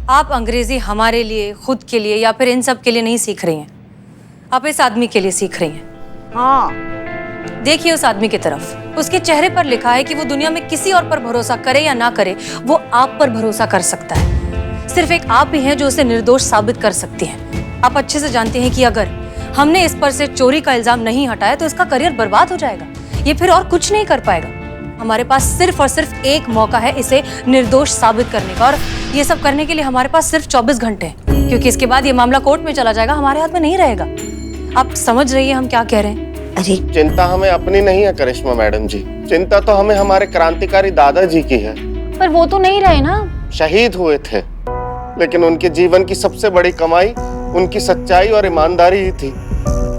आप अंग्रेजी हमारे लिए, खुद के लिए या फिर इन सब के लिए नहीं सीख रही हैं, आप इस आदमी के लिए सीख रही हैं। हाँ, देखिए उस आदमी की तरफ, उसके चेहरे पर लिखा है कि वो दुनिया में किसी और पर भरोसा करे या ना करे, वो आप पर भरोसा कर सकता है। सिर्फ एक आप ही हैं जो उसे निर्दोष साबित कर सकती हैं। आप अच्छे से जानते हैं कि अगर हमने इस पर से चोरी का इल्जाम नहीं हटाया तो इसका करियर बर्बाद हो जाएगा, ये फिर और कुछ नहीं कर पाएगा। हमारे पास सिर्फ और सिर्फ एक मौका है इसे निर्दोष साबित करने का, और ये सब करने के लिए हमारे पास सिर्फ 24 घंटे हैं, क्योंकि इसके बाद ये मामला कोर्ट में चला जाएगा, हमारे हाथ में नहीं रहेगा। आप समझ रही है हम क्या कह रहे हैं? अरे चिंता हमें अपनी नहीं है करिश्मा मैडम जी, चिंता तो हमें हमारे क्रांतिकारी दादाजी की है। पर वो तो नहीं रहे ना। शहीद हुए थे, लेकिन उनके जीवन की सबसे बड़ी कमाई उनकी सच्चाई और ईमानदारी ही थी।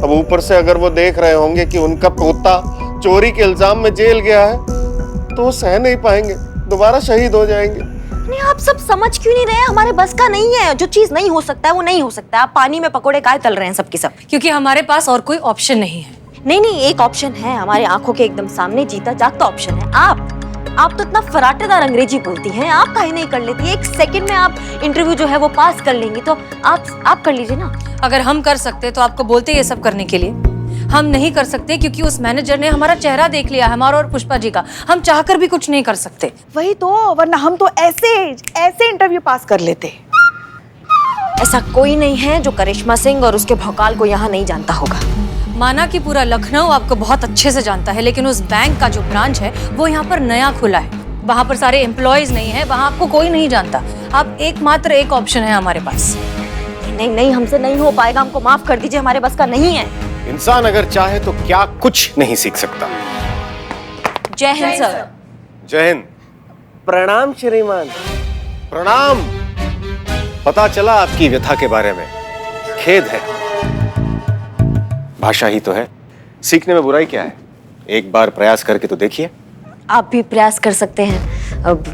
अब ऊपर से अगर वो देख रहे होंगे कि उनका पोता चोरी के इल्जाम में जेल गया है, तो वो सह नहीं पाएंगे, दोबारा शहीद हो जाएंगे। नहीं, आप सब समझ क्यों नहीं रहे? हमारे बस का नहीं है। जो चीज नहीं हो सकता है वो नहीं हो सकता है। आप पानी में पकोड़े काहे तल रहे हैं सबके सब? क्योंकि हमारे पास और कोई ऑप्शन नहीं है। नहीं नहीं, एक ऑप्शन है हमारे आंखों के एकदम सामने, जीता जागता ऑप्शन है। आप तो इतना फराटेदार अंग्रेजी बोलती हैं, आप काहे नहीं कर लेती? एक सेकंड में आप इंटरव्यू जो है वो पास कर लेंगी, तो आप कर लीजिए ना। अगर हम कर सकते तो आपको बोलते ये सब करने के लिए। हम नहीं कर सकते क्योंकि उस मैनेजर ने हमारा चेहरा देख लिया, हमारा और पुष्पा जी का। हम चाहकर भी कुछ नहीं कर सकते। वही तो, वरना हम तो ऐसे इंटरव्यू पास कर लेते। ऐसा कोई नहीं है जो करिश्मा सिंह और उसके भौकाल को यहाँ नहीं जानता होगा। माना कि पूरा लखनऊ आपको बहुत अच्छे से जानता है, लेकिन उस बैंक का जो ब्रांच है वो यहाँ पर नया खुला है, वहाँ पर सारे एम्प्लॉयज नहीं है, वहाँ आपको कोई नहीं जानता। आप एकमात्र एक ऑप्शन है हमारे पास। नहीं नहीं, हमसे नहीं हो पाएगा, हमको माफ कर दीजिए, हमारे बस का नहीं है। इंसान अगर चाहे तो क्या कुछ नहीं सीख सकता। जय हिंद सर। जय हिंद। प्रणाम श्रीमान। प्रणाम। पता चला आपकी व्यथा के बारे में, खेद है। भाषा ही तो है, सीखने में बुराई क्या है? एक बार प्रयास करके तो देखिए। आप भी प्रयास कर सकते हैं। अब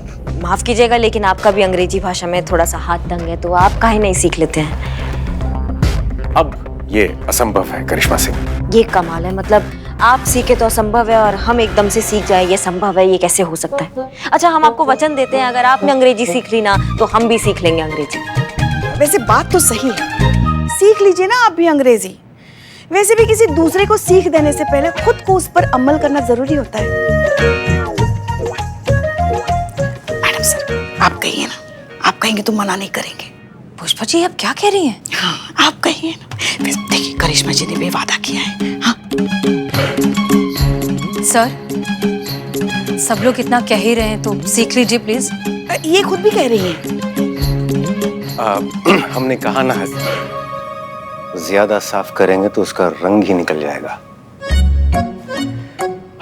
माफ कीजिएगा, लेकिन आपका भी अंग्रेजी भाषा में थोड़ा सा हाथ तंग है, तो आप काहे नहीं सीख लेते हैं? अब ये असंभव है करिश्मा सिंह। ये कमाल है, मतलब आप सीखे तो असंभव है और हम एकदम से सीख जाए ये संभव है। ये कैसे हो सकता है? अच्छा, हम आपको वचन देते हैं, अगर आपने अंग्रेजी सीख ली ना तो हम भी सीख लेंगे अंग्रेजी। वैसे बात तो सही है, सीख लीजिए ना आप भी अंग्रेजी। वैसे भी किसी दूसरे को सीख देने से पहले खुद को उस पर अमल करना जरूरी होता है। मैडम सर, आप कहिए ना, आप कहेंगे तो मना नहीं करेंगे। पुष्पा जी आप क्या कह रही हैं? हाँ, आप कहिए ना। देखिए, करिश्मा जी ने भी वादा किया है। हाँ सर, सब लोग इतना कह ही रहे हैं तो सीख लीजिए प्लीज। ये खुद भी कह रही हैं। हमने कहा ना, ज्यादा साफ करेंगे तो उसका रंग ही निकल जाएगा।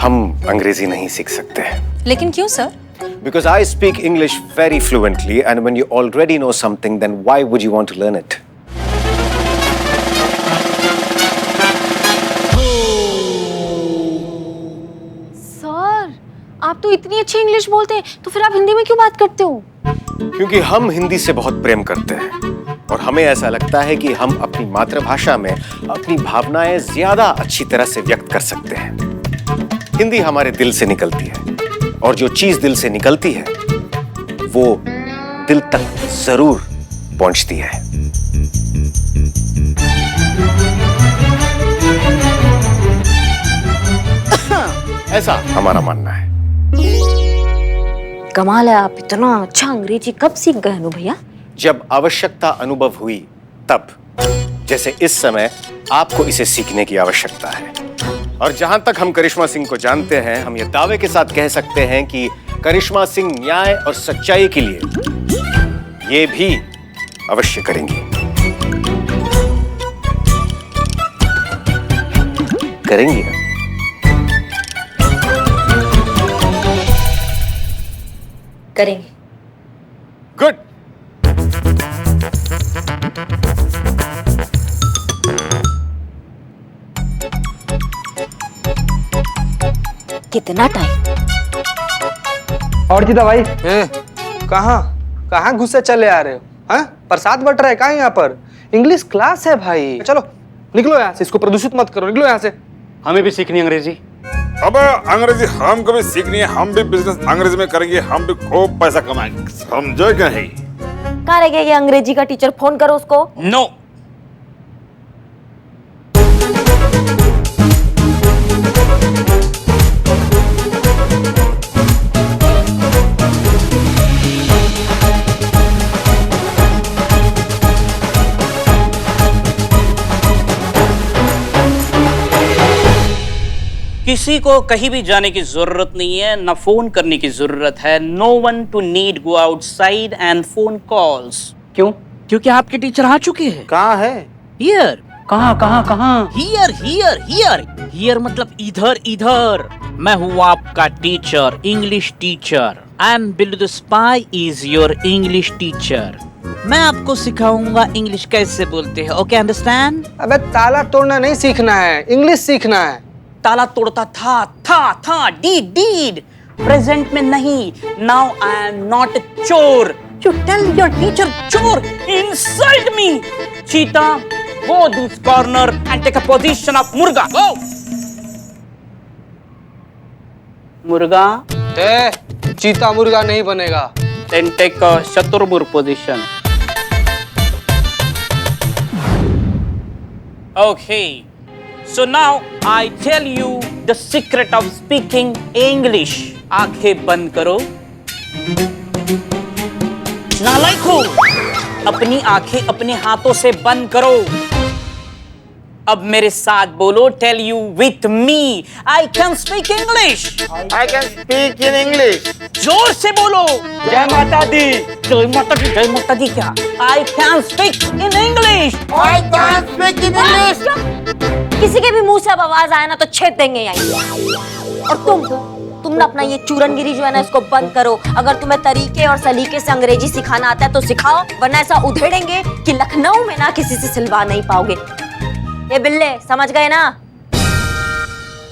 हम अंग्रेजी नहीं सीख सकते। लेकिन क्यों sir? Because I speak English very fluently, and when you already know something, then why would you want to learn it? Sir, आप तो इतनी अच्छी इंग्लिश बोलते हैं, तो फिर आप हिंदी में क्यों बात करते हो? क्योंकि हम हिंदी से बहुत प्रेम करते हैं और हमें ऐसा लगता है कि हम अपनी मातृभाषा में अपनी भावनाएं ज्यादा अच्छी तरह से व्यक्त कर सकते हैं। हिंदी हमारे दिल से निकलती है और जो चीज दिल से निकलती है वो दिल तक जरूर पहुंचती है। ऐसा हमारा मानना है। कमाल है, आप इतना अच्छा अंग्रेजी कब सीख गए अनु भैया? जब आवश्यकता अनुभव हुई तब, जैसे इस समय आपको इसे सीखने की आवश्यकता है। और जहां तक हम करिश्मा सिंह को जानते हैं, हम ये दावे के साथ कह सकते हैं कि करिश्मा सिंह न्याय और सच्चाई के लिए ये भी अवश्य करेंगी। करेंगी ना? करेंगे। गुड। कितना टाइम? और जीता भाई, कहाँ घुसे चले आ रहे हो? हाँ, प्रसाद बट रहा है कहाँ यहाँ पर? इंग्लिश क्लास है भाई, चलो निकलो यहाँ से, इसको प्रदूषित मत करो, निकलो यहाँ से। हमें भी सीखनी अंग्रेजी। अब अंग्रेजी हमको भी सीखनी है, हम भी बिजनेस अंग्रेजी में करेंगे, हम भी खूब पैसा कमाएंगे, समझो क्या है? कहाँ रह गया ये अंग्रेजी का टीचर? फोन करो उसको। नो। किसी को कहीं भी जाने की जरूरत नहीं है, ना फोन करने की जरूरत है. No one to need go outside and phone calls. क्यों? क्योंकि आपके टीचर आ चुके हैं. कहाँ है? हियर. कहाँ कहाँ कहाँ? Here here here. हियर मतलब इधर इधर. मैं हूँ आपका teacher, English teacher. And Billu the spy is your English teacher. मैं आपको सिखाऊंगा इंग्लिश कैसे बोलते हैं. Okay, understand? अबे ताला तोड़ना नहीं सीखना है, इंग्लिश सीखना है. ताला तोड़ता था, डीड. प्रेजेंट में नहीं. Now I am not a चोर. यू टेल योर टीचर चोर. Insult me. Cheetah, go this corner and take a position of मुर्गा. गो. मुर्गा. चीता मुर्गा नहीं बनेगा. Then take a Shaturbur position. Okay. So now I tell you the secret of speaking English. आंखें बंद करो. नालायक हो. अपनी आंखें अपने हाथों से बंद करो. अब मेरे साथ बोलो. Tell you with me. I can speak English. I can speak in English. जोर से बोलो. जय माता दी. जय माता दी. जय माता दी क्या? आई can speak in English. I can speak in English. किसी के भी मुंह से अब आवाज आए ना तो छेद देंगे यहीं. और तुम ना अपना ये चूरनगिरी जो है ना इसको बंद करो. अगर तुम्हें तरीके और सलीके से अंग्रेजी सिखाना आता है तो सिखाओ, वरना ऐसा उधेड़ेंगे कि लखनऊ में ना किसी से सिलवा नहीं पाओगे. ये बिल्ले समझ गए ना?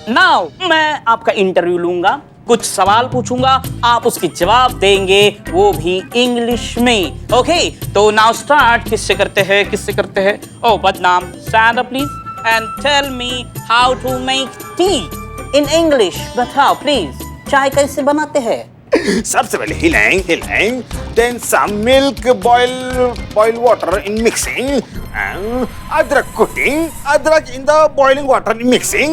नाउ मैं आपका इंटरव्यू लूंगा. कुछ सवाल पूछूंगा, आप उसके जवाब देंगे, वो भी इंग्लिश में. ओके, तो नाउ स्टार्ट. किससे करते हैं? ओ बदनाम, stand up please and tell me how to make tea in English. बताओ प्लीज, चाय कैसे बनाते हैं? सबसे पहले हिलाएं, then some milk, boil water in mixing, and अदरक cooking, अदरक in the boiling water in mixing.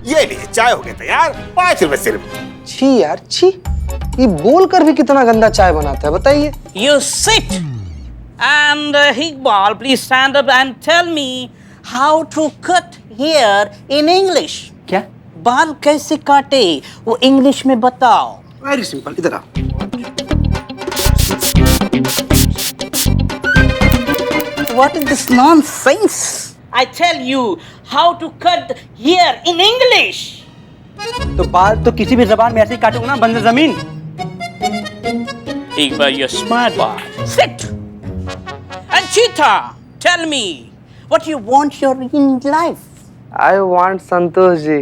ये लिए चाय हो गया तैयार. 5 रुपए सिर्फ. छी यार छी. ये बोल कर भी कितना गंदा चाय बनाता है, बताइए. You sit and Iqbal, please stand up and tell me how to cut hair in English. क्या? बाल कैसे काटे वो इंग्लिश में बताओ. Very simple. इधर आओ. What is this nonsense? I tell you how to cut hair in English. तो बाल तो किसी भी जबान में ऐसे ही काटूंगा ना, बंदे जमीन. Iqbal, you're smart boy. Sit. And Cheetah, tell me what you want your in life. I want Santosh ji.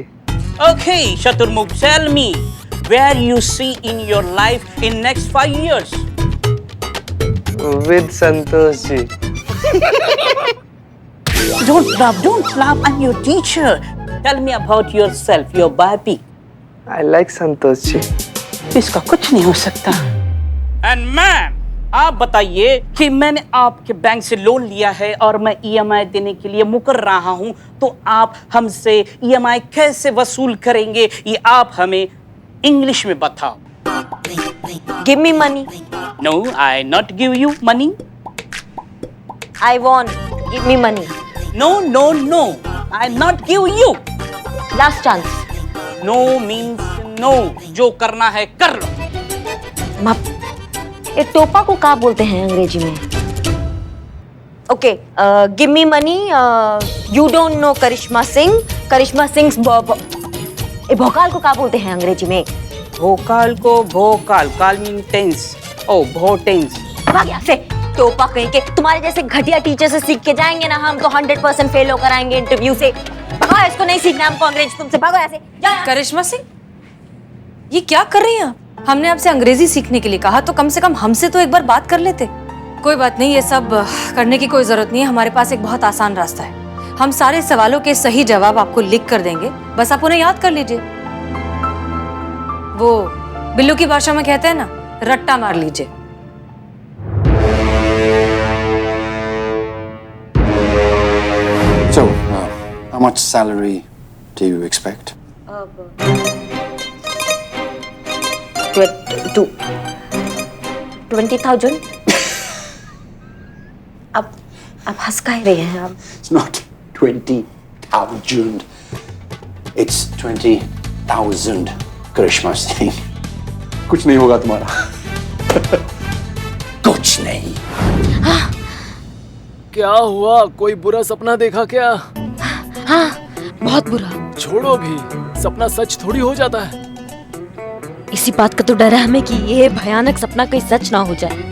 Okay, Shaturmukh, tell me where you see in your life in next 5 years. With Santosh ji. Don't laugh. I'm your teacher. Tell me about yourself, your biopic. I like Santosh ji. इसका कुछ नहीं हो सकता. And ma'am, आप बताइए कि मैंने आपके बैंक से लोन लिया है और मैं EMI देने के लिए मुकर रहा हूं, तो आप हमसे EMI कैसे वसूल करेंगे, ये आप हमें इंग्लिश में बताओ. Give me money. No, I not give you money. I want. Give me money. No. I not give you. Last chance. No means no. जो करना है कर लो. ये टोपा को क्या बोलते हैं अंग्रेजी में? Okay, give me money. You don't know Karishma Singh. Karishma Singh भोकाल को क्या बोलते हैं अंग्रेजी में? भोकाल को भोकाल. काल मीन टेंस. ओ भोटेंस. भाग यहाँ से. टोपा कहीं के. तुम्हारे जैसे घटिया टीचर से सीख के जाएंगे ना हम तो 100% फेल होकर आएंगे इंटरव्यू से. भगा, इसको नहीं सीखना हमको अंग्रेजी. तुमसे भागो यहाँ से. करिश्मा सिंह, ये क्या कर रही हैं आप? हमने आपसे अंग्रेजी सीखने के लिए कहा तो कम से कम हमसे तो एक बार बात कर लेते. कोई बात नहीं, ये सब करने की कोई जरूरत नहीं है. हमारे पास एक बहुत आसान रास्ता है. हम सारे सवालों के सही जवाब आपको लिख कर देंगे, बस आप उन्हें याद कर लीजिए. वो बिल्लू की भाषा में कहते हैं ना, रट्टा मार लीजिए. So, how much salary do you expect? 20,000. अब हंस का ही रहे हैं आप. It's not 20,000. It's 20,000 करिश्मा सिंह। कुछ नहीं होगा तुम्हारा। कुछ नहीं। क्या हुआ? कोई बुरा सपना देखा क्या? हाँ, बहुत बुरा। छोड़ो भी, सपना सच थोड़ी हो जाता है। इसी बात का तो डर है हमें कि ये भयानक सपना कहीं सच ना हो जाए।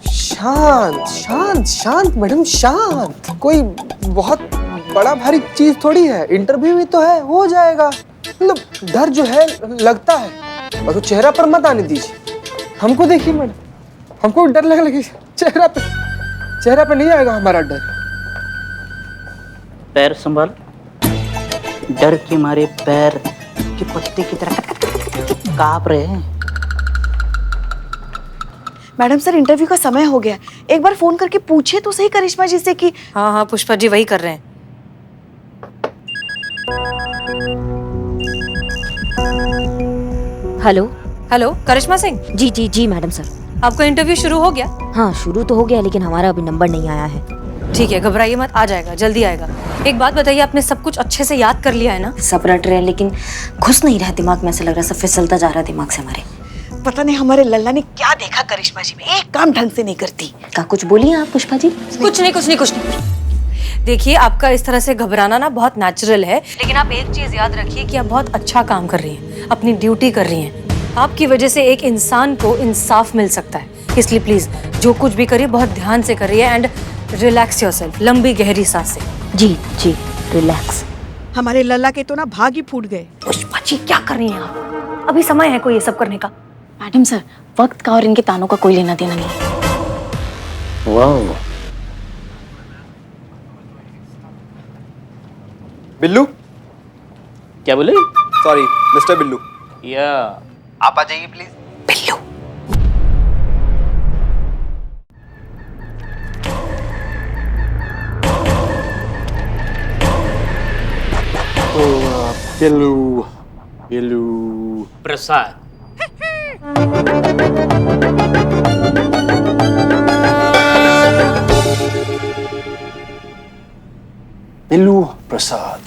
शांत शांत शांत मैडम, शांत। कोई बहुत बड़ा भारी चीज थोड़ी है, इंटरव्यू ही तो है, हो जाएगा। मतलब डर जो है लगता है, और तो चेहरा पर मत आने दीजिए। हमको देखिए मैडम, हमको डर लगे चेहरा पे नहीं आएगा हमारा डर। पैर संभाल, डर के मारे पैर के पत्ते की तरह कांप रहे हैं। मैडम सर, इंटरव्यू का समय हो गया, एक बार फोन करके पूछे तो सही करिश्मा जी से कि। हाँ हाँ पुष्पा जी वही कर रहे हैं। हेलो हेलो करिश्मा सिंह। जी जी जी मैडम सर। आपका इंटरव्यू शुरू हो गया? हाँ शुरू तो हो गया, लेकिन हमारा अभी नंबर नहीं आया है। ठीक है, घबराइए मत, आ जाएगा, जल्दी आएगा। एक बात बताइए, आपने सब कुछ अच्छे से याद कर लिया है ना? सब रट रहे हैं, लेकिन घुस नहीं रहा दिमाग में, ऐसा लग रहा है सब फिसलता जा रहा है दिमाग से हमारे। पता नहीं हमारे लल्ला ने क्या देखा करिश्मा जी में, एक काम ढंग से नहीं करती। क्या कुछ बोलिए आप पुष्पा जी? कुछ नहीं। देखिए, आपका इस तरह से घबराना ना बहुत नेचुरल है, लेकिन आप एक चीज याद रखिए कि आप बहुत अच्छा काम कर रही हैं, अपनी ड्यूटी कर रही हैं। आपकी वजह से एक इंसान को इंसाफ मिल सकता है, इसलिए प्लीज जो कुछ भी करिए बहुत ध्यान से करिए एंड रिलैक्स योरसेल्फ। लंबी गहरी सांसें। जी जी रिलैक्स। हमारे लल्ला के तो ना भाग ही फूट गए। पुष्पा जी क्या कर रही हैं आप? अभी समय है कोई ये सब करने का? मैडम सर, वक्त का और इनके तानों का कोई लेना देना नहीं है। वाह। बिल्लू। क्या बोले? Sorry mister Billu. या आप आ जाइए प्लीज। बिल्लू। बिल्लू प्रसाद। बिल्लू प्रसाद।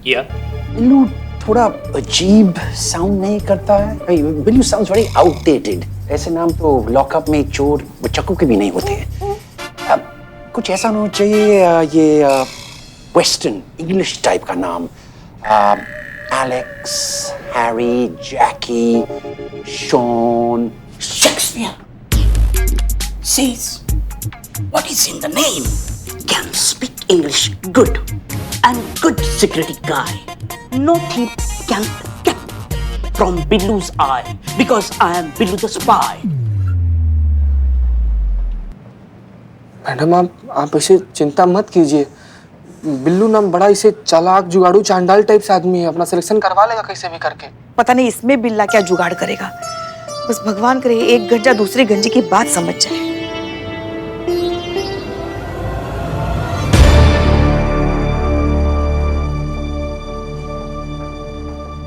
या बिल्लू थोड़ा अजीब साउंड नहीं करता है? Billu sounds very outdated. ऐसे नाम तो लॉकअप में चोर बच्चों के भी नहीं होते हैं। कुछ ऐसा होना चाहिए, ये वेस्टर्न इंग्लिश टाइप का नाम। Alex, Harry, Jackie, Shaun, Shakespeare. Says, what is in the name? Can speak English good and good security guy. No thief can get from Billu's eye because I am Billu the spy. Madam आप ऐसे चिंता मत कीजिए। बिल्लू नाम बड़ा इसे चालाक, जुगाड़ू, चांडाल टाइप से आदमी है, अपना सिलेक्शन करवा लेगा कैसे भी करके। पता नहीं इसमें बिल्ला क्या जुगाड़ करेगा। बस भगवान करे एक गंजा दूसरे गंजे की बात समझ जाए।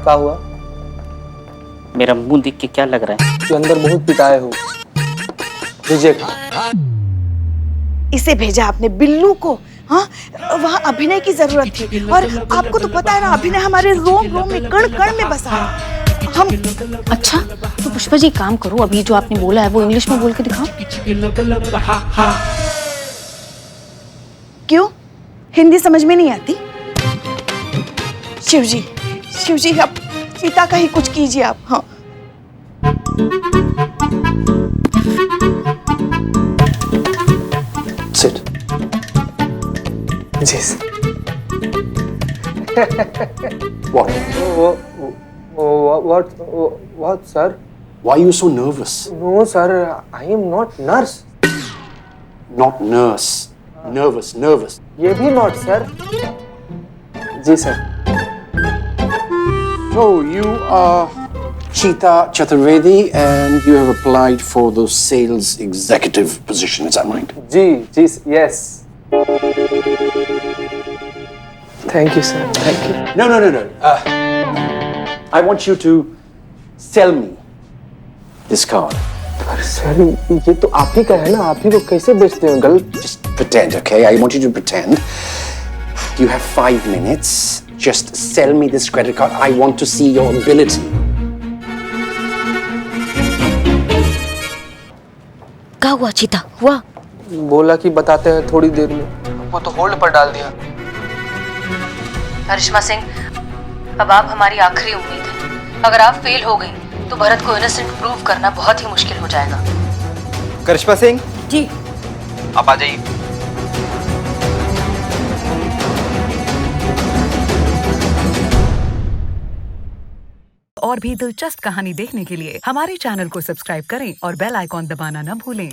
क्या हुआ? मेरा मुंह देख के क्या लग रहा है? कि अंदर बहुत पिटाए हो। रिजेक्ट। इसे भेजा आपने बिल्लू को? हाँ, वहाँ अभिनय की जरूरत थी, और आपको तो पता है ना, अभिनय हमारे रोम रोम में, कण कण में बसा है। हम। अच्छा तो पुष्पा जी काम करो, अभी जो आपने बोला है वो इंग्लिश में बोल के दिखाओ। क्यों? हिंदी समझ में नहीं आती? शिव जी आप पिता का ही कुछ कीजिए आप। हाँ Sit. Ji. What, sir? Why are you so nervous? No, sir. I am not nurse. Not nurse. Nervous. ये भी not, sir. जी sir. So you are Cheetah Chaturvedi and you have applied for the sales executive position, is that right? जी, yes. Thank you sir, thank you. No, no, no, no. I want you to sell me this car. Sir ये तो आप ही का है ना, आप ही को कैसे बेचते हैं uncle? Just pretend, okay? I want you to pretend. You have 5 minutes. Just sell me this credit card. I want to see your ability. क्या हुआ चीता, हुआ? बोला कि बताते हैं थोड़ी देर में, वो तो होल्ड पर डाल दिया। करिश्मा सिंह, अब आप हमारी आखिरी उम्मीद है। अगर आप फेल हो गई तो भरत को इनोसेंट प्रूव करना बहुत ही मुश्किल हो जाएगा। करिश्मा सिंह जी, आप आ जाइए। और भी दिलचस्प कहानी देखने के लिए हमारे चैनल को सब्सक्राइब करें और बेल आइकॉन दबाना न भूलें।